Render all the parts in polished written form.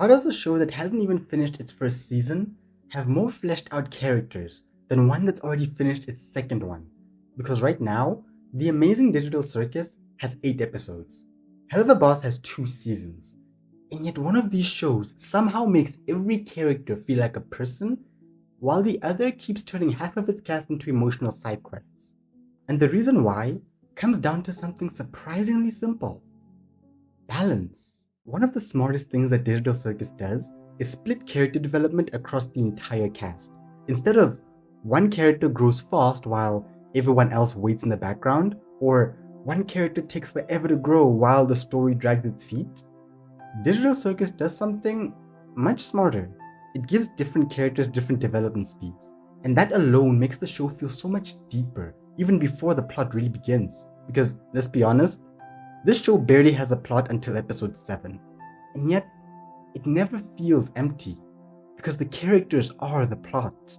How does a show that hasn't even finished its first season have more fleshed out characters than one that's already finished its second one? Because right now, the amazing Digital Circus has 8 episodes. Helluva Boss has 2 seasons. And yet one of these shows somehow makes every character feel like a person, while the other keeps turning half of its cast into emotional side quests. And the reason why comes down to something surprisingly simple: balance. One of the smartest things that Digital Circus does is split character development across the entire cast. Instead of one character grows fast while everyone else waits in the background, or one character takes forever to grow while the story drags its feet, Digital Circus does something much smarter. It gives different characters different development speeds, and that alone makes the show feel so much deeper, even before the plot really begins. Because, let's be honest, this show barely has a plot until episode 7, and yet it never feels empty, because the characters are the plot.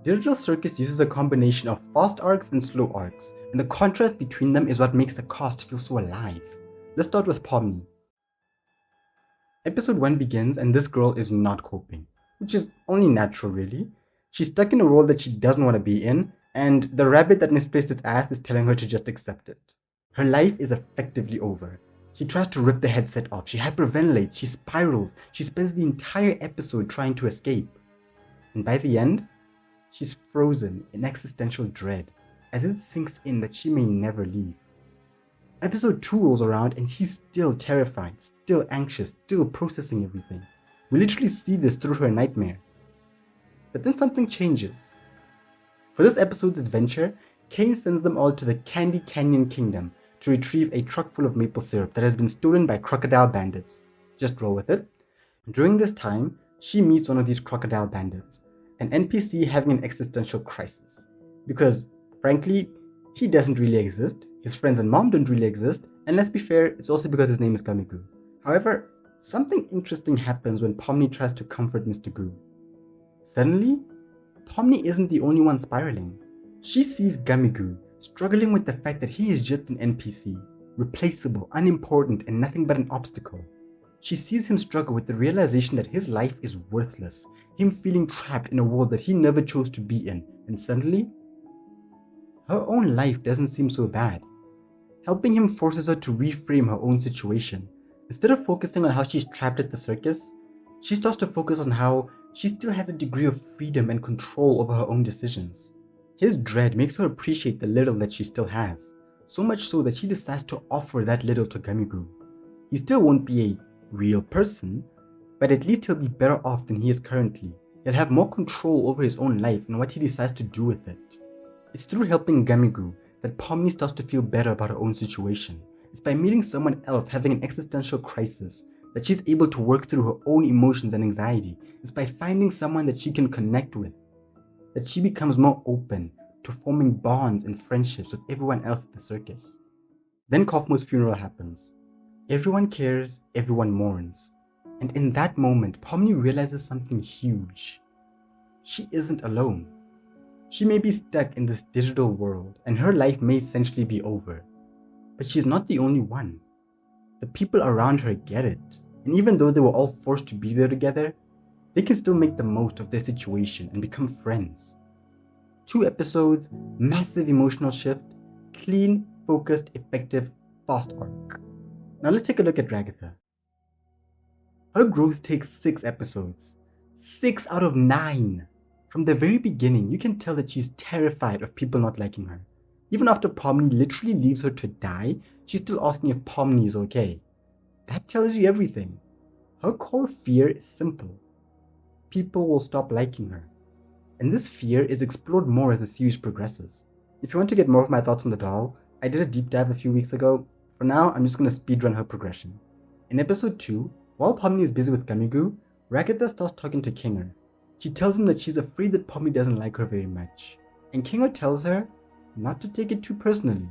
Digital Circus uses a combination of fast arcs and slow arcs, and the contrast between them is what makes the cast feel so alive. Let's start with Pomni. Episode 1 begins and this girl is not coping, which is only natural really. She's stuck in a role that she doesn't want to be in, and the rabbit that misplaced its ass is telling her to just accept it. Her life is effectively over. She tries to rip the headset off, she hyperventilates, she spirals, she spends the entire episode trying to escape. And by the end, she's frozen in existential dread, as it sinks in that she may never leave. Episode 2 rolls around and she's still terrified, still anxious, still processing everything. We literally see this through her nightmare. But then something changes. For this episode's adventure, Kane sends them all to the Candy Canyon Kingdom to retrieve a truck full of maple syrup that has been stolen by crocodile bandits. Just roll with it. During this time, she meets one of these crocodile bandits, an NPC having an existential crisis. Because, frankly, he doesn't really exist, his friends and mom don't really exist, and let's be fair, it's also because his name is Gamigu. However, something interesting happens when Pomni tries to comfort Mr. Goo. Suddenly, Pomni isn't the only one spiraling. She sees Gamigu struggling with the fact that he is just an NPC, replaceable, unimportant, and nothing but an obstacle. She sees him struggle with the realization that his life is worthless, him feeling trapped in a world that he never chose to be in, and suddenly, her own life doesn't seem so bad. Helping him forces her to reframe her own situation. Instead of focusing on how she's trapped at the circus, she starts to focus on how she still has a degree of freedom and control over her own decisions. His dread makes her appreciate the little that she still has, so much so that she decides to offer that little to Gamigu. He still won't be a real person, but at least he'll be better off than he is currently. He'll have more control over his own life and what he decides to do with it. It's through helping Gamigu that Pomni starts to feel better about her own situation. It's by meeting someone else having an existential crisis that she's able to work through her own emotions and anxiety. It's by finding someone that she can connect with that she becomes more open to forming bonds and friendships with everyone else at the circus. Then Kaufmo's funeral happens. Everyone cares, everyone mourns. And in that moment, Pomni realizes something huge. She isn't alone. She may be stuck in this digital world and her life may essentially be over. But she's not the only one. The people around her get it. And even though they were all forced to be there together, they can still make the most of their situation and become friends. 2 episodes, massive emotional shift, clean, focused, effective, fast arc. Now let's take a look at Ragatha. Her growth takes 6 episodes. 6 out of 9. From the very beginning, you can tell that she's terrified of people not liking her. Even after Pomni literally leaves her to die, she's still asking if Pomni is okay. That tells you everything. Her core fear is simple. People will stop liking her. And this fear is explored more as the series progresses. If you want to get more of my thoughts on the doll, I did a deep dive a few weeks ago. For now, I'm just going to speedrun her progression. In episode 2, while Pomni is busy with Gamigu, Ragatha starts talking to Kinger. She tells him that she's afraid that Pomni doesn't like her very much. And Kinger tells her not to take it too personally.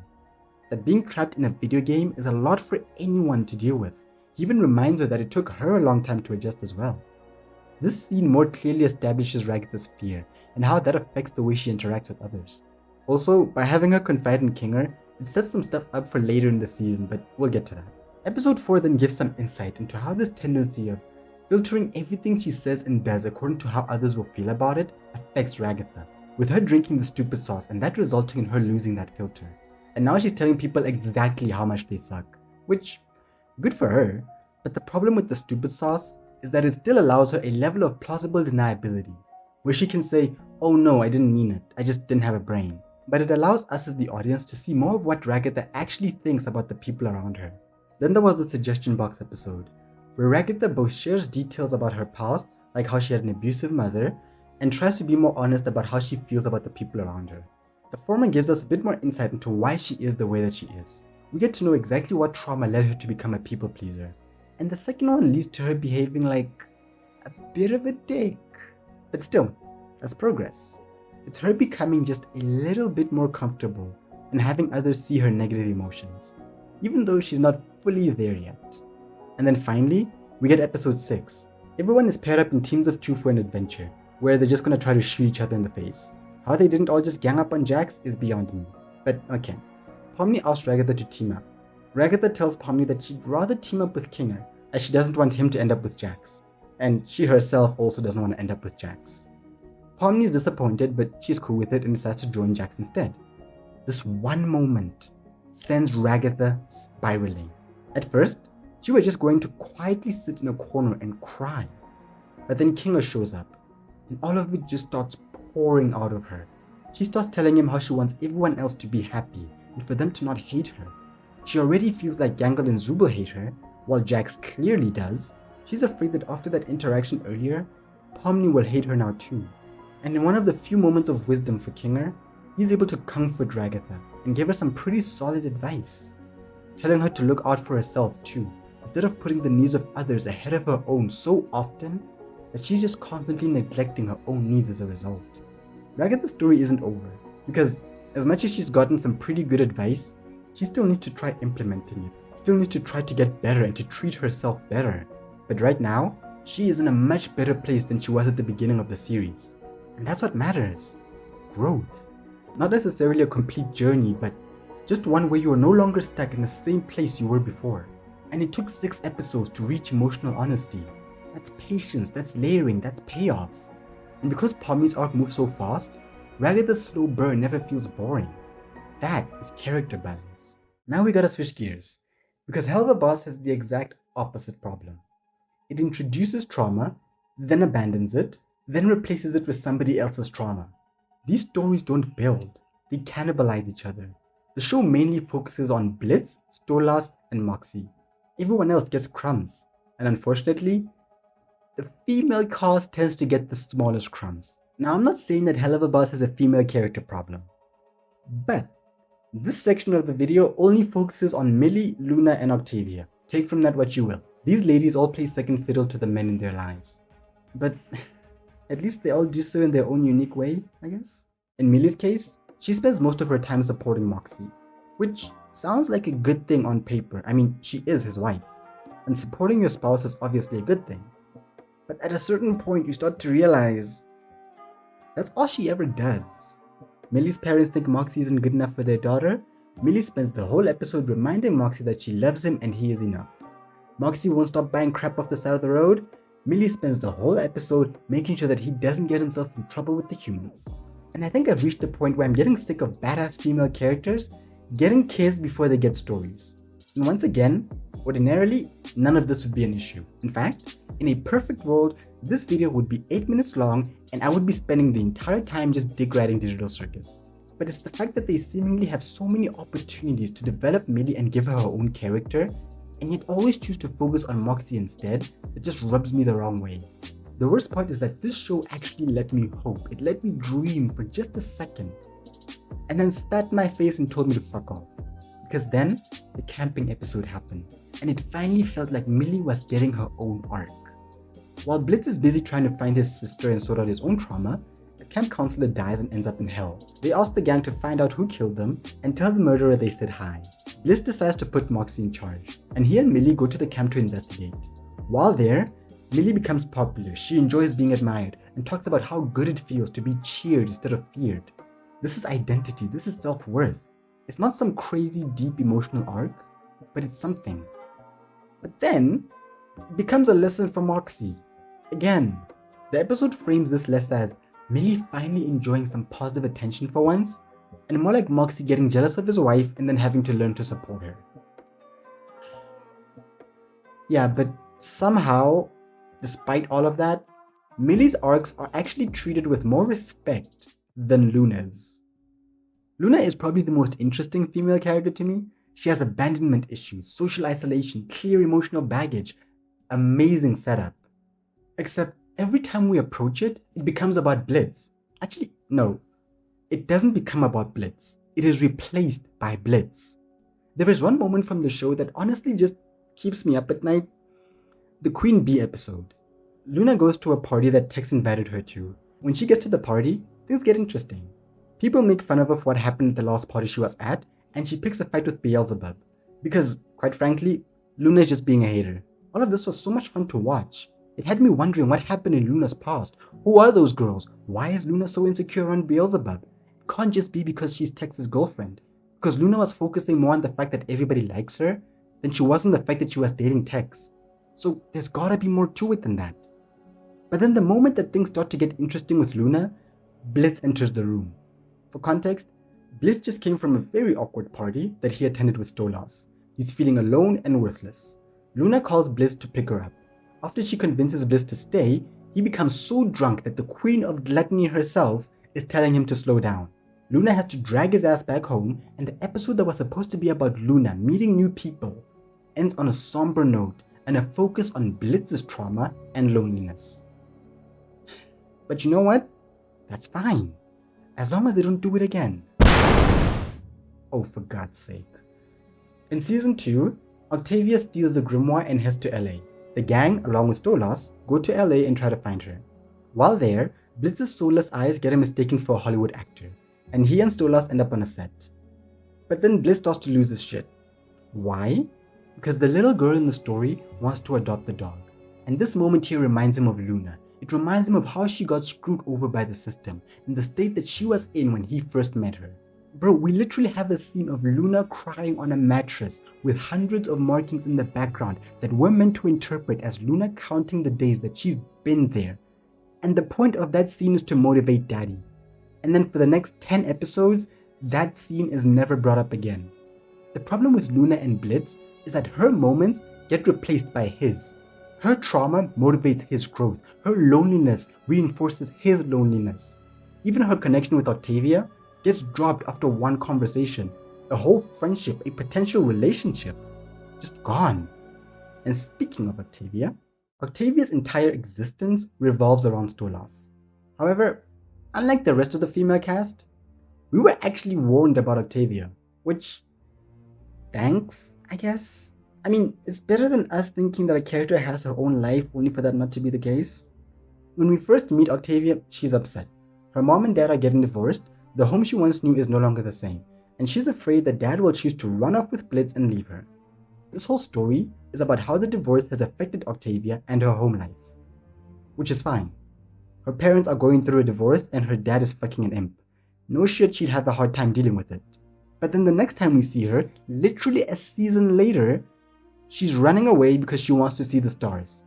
That being trapped in a video game is a lot for anyone to deal with. He even reminds her that it took her a long time to adjust as well. This scene more clearly establishes Ragatha's fear and how that affects the way she interacts with others. Also, by having her confide in Kinger, it sets some stuff up for later in the season, but we'll get to that. Episode 4 then gives some insight into how this tendency of Filtering everything she says and does according to how others will feel about it affects Ragatha, with her drinking the stupid sauce and that resulting in her losing that filter. And now she's telling people exactly how much they suck, which, good for her, but the problem with the stupid sauce is that it still allows her a level of plausible deniability, where she can say, oh no, I didn't mean it, I just didn't have a brain. But it allows us as the audience to see more of what Ragatha actually thinks about the people around her. Then there was the suggestion box episode, where Ragatha both shares details about her past, like how she had an abusive mother, and tries to be more honest about how she feels about the people around her. The former gives us a bit more insight into why she is the way that she is. We get to know exactly what trauma led her to become a people pleaser. And the second one leads to her behaving like a bit of a dick. But still, that's progress. It's her becoming just a little bit more comfortable and having others see her negative emotions, even though she's not fully there yet. And then finally, we get episode 6. Everyone is paired up in teams of 2 for an adventure, where they're just gonna try to shoot each other in the face. How they didn't all just gang up on Jax is beyond me. But okay. Pomni asks Ragatha to team up. Ragatha tells Pomni that she'd rather team up with Kinger, as she doesn't want him to end up with Jax. And she herself also doesn't want to end up with Jax. Pomni is disappointed, but she's cool with it and decides to join Jax instead. This one moment sends Ragatha spiraling. At first, she was just going to quietly sit in a corner and cry. But then Kinger shows up, and all of it just starts pouring out of her. She starts telling him how she wants everyone else to be happy and for them to not hate her. She already feels like Gangle and Zubul hate her, while Jax clearly does. She's afraid that after that interaction earlier, Pomni will hate her now too. And in one of the few moments of wisdom for Kinger, he's able to comfort Ragatha and give her some pretty solid advice, telling her to look out for herself too, instead of putting the needs of others ahead of her own so often that she's just constantly neglecting her own needs as a result. Ragatha's story isn't over, because as much as she's gotten some pretty good advice, she still needs to try implementing it, still needs to try to get better and to treat herself better. But right now, she is in a much better place than she was at the beginning of the series. And that's what matters. Growth. Not necessarily a complete journey, but just one where you are no longer stuck in the same place you were before. And it took 6 episodes to reach emotional honesty. That's patience, that's layering, that's payoff. And because Pomni's arc moves so fast, Ragatha's slow burn never feels boring. That is character balance. Now we gotta switch gears, because Helluva Boss has the exact opposite problem. It introduces trauma, then abandons it, then replaces it with somebody else's trauma. These stories don't build, they cannibalize each other. The show mainly focuses on Blitz, Stolas, and Moxie. Everyone else gets crumbs, and unfortunately, the female cast tends to get the smallest crumbs. Now, I'm not saying that Helluva Boss has a female character problem, but this section of the video only focuses on Millie, Luna, and Octavia. Take from that what you will. These ladies all play second fiddle to the men in their lives. But at least they all do so in their own unique way, I guess. In Millie's case, she spends most of her time supporting Moxie, which sounds like a good thing on paper. I mean, she is his wife, and supporting your spouse is obviously a good thing. But at a certain point, you start to realize that's all she ever does. Millie's parents think Moxie isn't good enough for their daughter. Millie spends the whole episode reminding Moxie that she loves him and he is enough. Moxie won't stop buying crap off the side of the road. Millie spends the whole episode making sure that he doesn't get himself in trouble with the humans. And I think I've reached the point where I'm getting sick of badass female characters getting kids before they get stories. And once again, ordinarily, none of this would be an issue. In fact, in a perfect world, this video would be 8 minutes long and I would be spending the entire time just dick-riding Digital Circus. But it's the fact that they seemingly have so many opportunities to develop Millie and give her her own character, and yet always choose to focus on Moxie instead, that just rubs me the wrong way. The worst part is that this show actually let me hope, it let me dream for just a second, and then spat in my face and told me to fuck off. Because then, the camping episode happened, and it finally felt like Millie was getting her own arc. While Blitz is busy trying to find his sister and sort out his own trauma, the camp counselor dies and ends up in hell. They ask the gang to find out who killed them and tell the murderer they said hi. Blitz decides to put Moxie in charge, and he and Millie go to the camp to investigate. While there, Millie becomes popular, she enjoys being admired, and talks about how good it feels to be cheered instead of feared. This is identity, this is self-worth. It's not some crazy deep emotional arc, but it's something. But then, it becomes a lesson for Moxie. Again, the episode frames this less as Millie finally enjoying some positive attention for once, and more like Moxie getting jealous of his wife and then having to learn to support her. Yeah, but somehow, despite all of that, Millie's arcs are actually treated with more respect than Luna's. Luna is probably the most interesting female character to me. She has abandonment issues, social isolation, clear emotional baggage, amazing setup. Except every time we approach it, it becomes about Blitz. Actually, no, it doesn't become about Blitz. It is replaced by Blitz. There is one moment from the show that honestly just keeps me up at night. The Queen Bee episode. Luna goes to a party that Tex invited her to. When she gets to the party, things get interesting. People make fun of her for what happened at the last party she was at, and she picks a fight with Beelzebub. Because, quite frankly, Luna is just being a hater. All of this was so much fun to watch. It had me wondering what happened in Luna's past. Who are those girls? Why is Luna so insecure on Beelzebub? It can't just be because she's Tex's girlfriend. Because Luna was focusing more on the fact that everybody likes her than she was on the fact that she was dating Tex. So there's gotta be more to it than that. But then the moment that things start to get interesting with Luna, Blitz enters the room. For context, Blitz just came from a very awkward party that he attended with Stolas. He's feeling alone and worthless. Luna calls Blitz to pick her up. After she convinces Blitz to stay, he becomes so drunk that the queen of gluttony herself is telling him to slow down. Luna has to drag his ass back home, and the episode that was supposed to be about Luna meeting new people ends on a somber note and a focus on Blitz's trauma and loneliness. But you know what? That's fine. As long as they don't do it again. Oh, for God's sake. In season 2, Octavia steals the grimoire and heads to LA. The gang, along with Stolas, go to LA and try to find her. While there, Blitz's soulless eyes get him mistaken for a Hollywood actor, and he and Stolas end up on a set. But then Blitz starts to lose his shit. Why? Because the little girl in the story wants to adopt the dog. And this moment here reminds him of Luna. It reminds him of how she got screwed over by the system and the state that she was in when he first met her. Bro, we literally have a scene of Luna crying on a mattress with hundreds of markings in the background that we're meant to interpret as Luna counting the days that she's been there. And the point of that scene is to motivate Daddy. And then for the next 10 episodes, that scene is never brought up again. The problem with Luna and Blitz is that her moments get replaced by his. Her trauma motivates his growth. Her loneliness reinforces his loneliness. Even her connection with Octavia gets dropped after one conversation. A whole friendship, a potential relationship, just gone. And speaking of Octavia, Octavia's entire existence revolves around Stolas. However, unlike the rest of the female cast, we were actually warned about Octavia, which, thanks, I guess. I mean, it's better than us thinking that a character has her own life only for that not to be the case. When we first meet Octavia, she's upset. Her mom and dad are getting divorced, the home she once knew is no longer the same, and she's afraid that dad will choose to run off with Blitz and leave her. This whole story is about how the divorce has affected Octavia and her home life. Which is fine. Her parents are going through a divorce and her dad is fucking an imp. No shit, she'd have a hard time dealing with it. But then the next time we see her, literally a season later, she's running away because she wants to see the stars.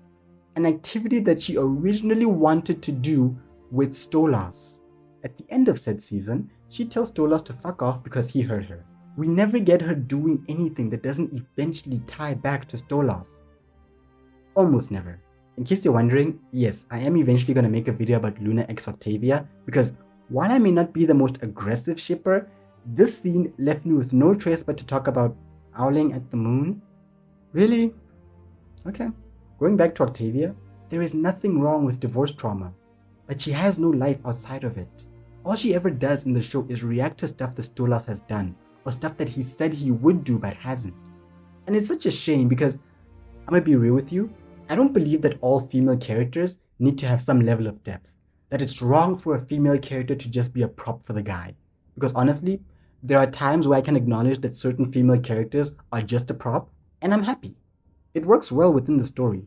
An activity that she originally wanted to do with Stolas. At the end of said season, she tells Stolas to fuck off because he hurt her. We never get her doing anything that doesn't eventually tie back to Stolas. Almost never. In case you're wondering, yes, I am eventually going to make a video about Luna x Octavia because while I may not be the most aggressive shipper, this scene left me with no choice but to talk about owling at the moon. Really? Okay. Going back to Octavia, there is nothing wrong with divorce trauma, but she has no life outside of it. All she ever does in the show is react to stuff that Stolas has done, or stuff that he said he would do but hasn't. And it's such a shame because, I'm gonna be real with you, I don't believe that all female characters need to have some level of depth. That it's wrong for a female character to just be a prop for the guy. Because honestly, there are times where I can acknowledge that certain female characters are just a prop, and I'm happy. It works well within the story.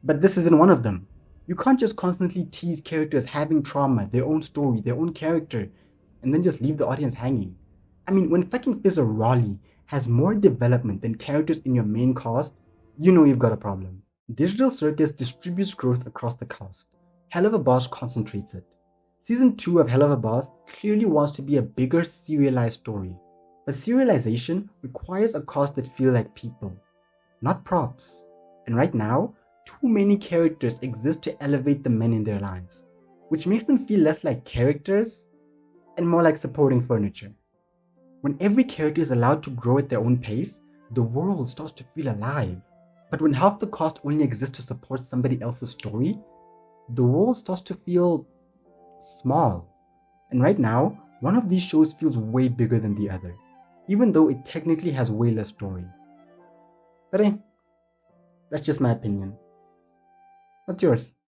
But this isn't one of them. You can't just constantly tease characters having trauma, their own story, their own character, and then just leave the audience hanging. I mean, when fucking Fizz or Raleigh has more development than characters in your main cast, you know you've got a problem. Digital Circus distributes growth across the cast. Helluva Boss concentrates it. Season 2 of Helluva Boss clearly wants to be a bigger serialized story. But serialization requires a cast that feel like people, not props. And right now, too many characters exist to elevate the men in their lives, which makes them feel less like characters and more like supporting furniture. When every character is allowed to grow at their own pace, the world starts to feel alive. But when half the cast only exists to support somebody else's story, the world starts to feel small. And right now, one of these shows feels way bigger than the other, even though it technically has way less story. But that's just my opinion. What's yours?